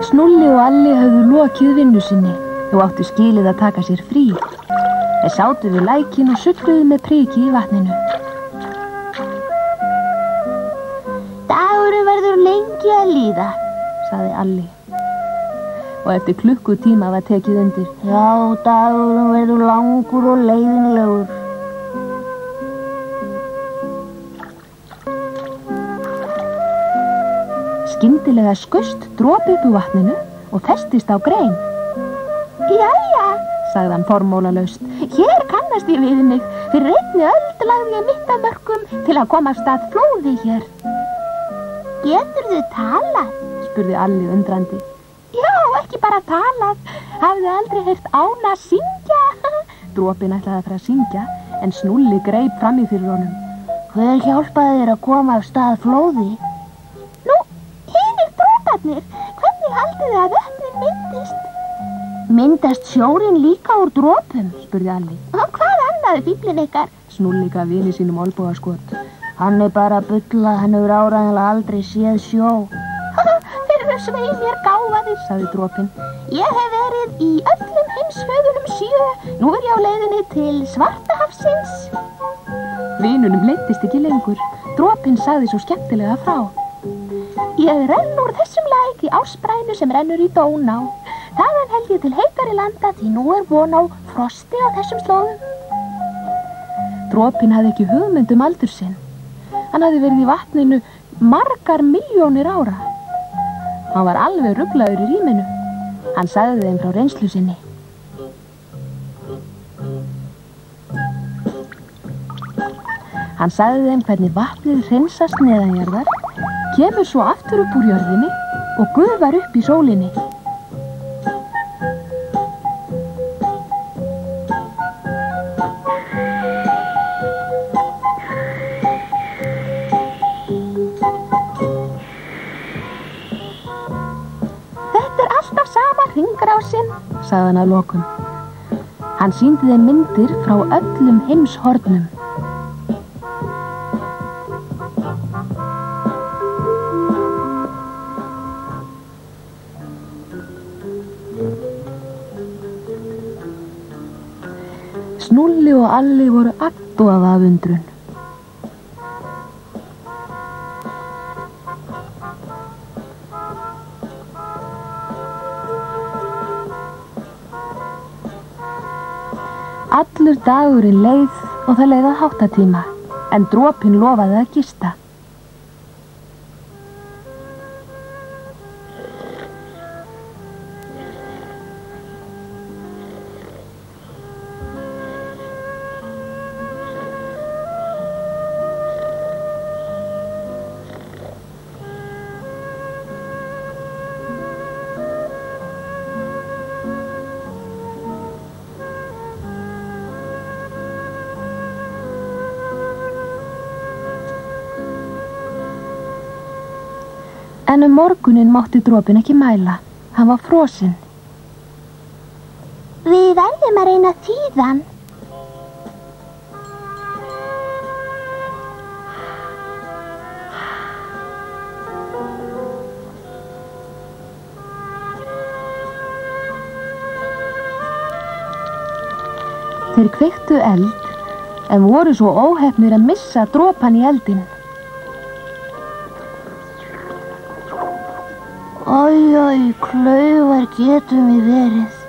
Snúlli og Alli höfðu lokið vinnu sinni og áttu skilið að taka sér frí. Þeir sátu við lækinn og sulluðu með priki í vatninu. Dagurinn verður lengi að líða, sagði Alli. Og eftir klukkutíma var tekið undir. Já, dagurinn verður langur og leiðinlegur. Skyndilega skaust dropi upp úr vatninu og festist á grein. Jæja, sagði hann formálalaust. hér kannast ég við mig. Fyrir einni öld lagði ég mitt af mörkum til að koma af stað flóði hér. Geturðu talað? spurði Alli undrandi. Já, ekki bara talað. Hafðu aldrei heyrt ána syngja? Dropinn ætlaði að fara að syngja, en Snúlli greip fram í fyrir honum. Hver hjálpaði þér að koma af stað flóði? Nú, hinir droparnir. Hvernig haldið þið að vötnin myndist? Myndast sjórinn líka úr dropum? spurði Alli. Og hvað annaði fíflin ykkar? Snúlli gaf vini sínum olnbogaskot. Hann bara að bulla, hann hefur áreiðanlega aldrei séð sjó. Þeir eru svei mér gáfaðir, sagði dropinn. Ég hef verið í öllum heimsföðunum 7. Nú er ég á leiðinni til Svartahafsins. Vinunum leiddist ekki lengur. Dropinn sagði svo skemmtilega frá. Ég renn úr þessum læk í ásprænu sem rennur í Dóná. Þaðan held ég til heitari landa því nú er von á frosti á þessum slóðum. Dropinn hafði ekki hugmynd aldur sinn. Hann hafði verið í vatninu margar milljónir ára. Hann var alveg ruglaður í rýminu. Hann sagði þeim frá reynslu sinni. Hann sagði þeim hvernig vatnið hreinsast neðanjarðar, kemur svo aftur upp úr jörðinni og gufar upp í sólinni. Hringrásin, sagði hann að lokum. Hann sýndi þeim myndir frá öllum heimshornum. Snúlli og Alli voru agndofa af undrun. Allur dagurinn leið og það leið að háttatíma, en dropinn lofaði að gista. En morguninn mátti dropinn ekki mæla. Hann var frosinn. Við verðum að reyna að þýða hann. Þeir kveiktu eld, en voru svo óheppnir að missa dropann í eldinn. Æ, klaufar getum við verið.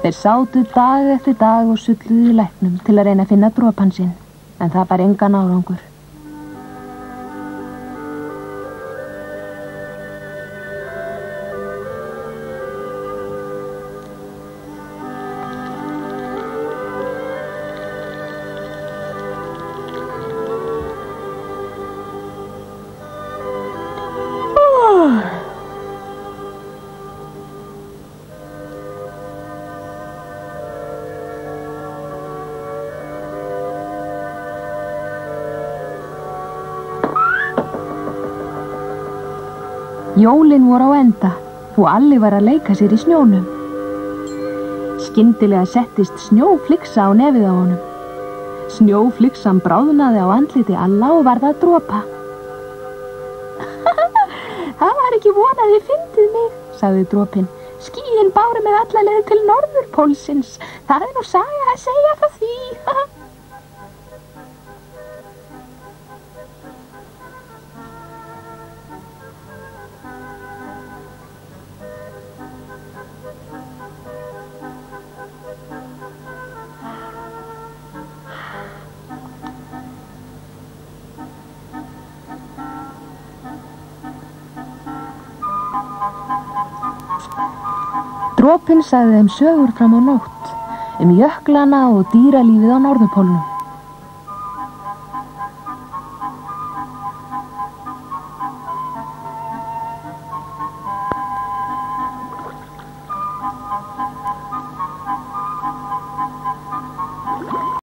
Þeir sátu dag eftir dag og sulluðu í læknum til að reyna að finna dropann sinn, en það bar engan árangur. Jólin voru á enda og Alli var að leika sér í snjónum. Skyndilega settist snjóflyksa á nefið á honum. Snjóflyksan bráðnaði á andliti Alla og varð að dropa. Það var ekki von að þið fyndið mig, sagði dropinn. Skýin báru mig alla leið til norðurpólsins. Það nú saga að segja frá því. Dropinn sagði þeim sögur fram á nótt jöklana og dýralífið á norðurpólnum.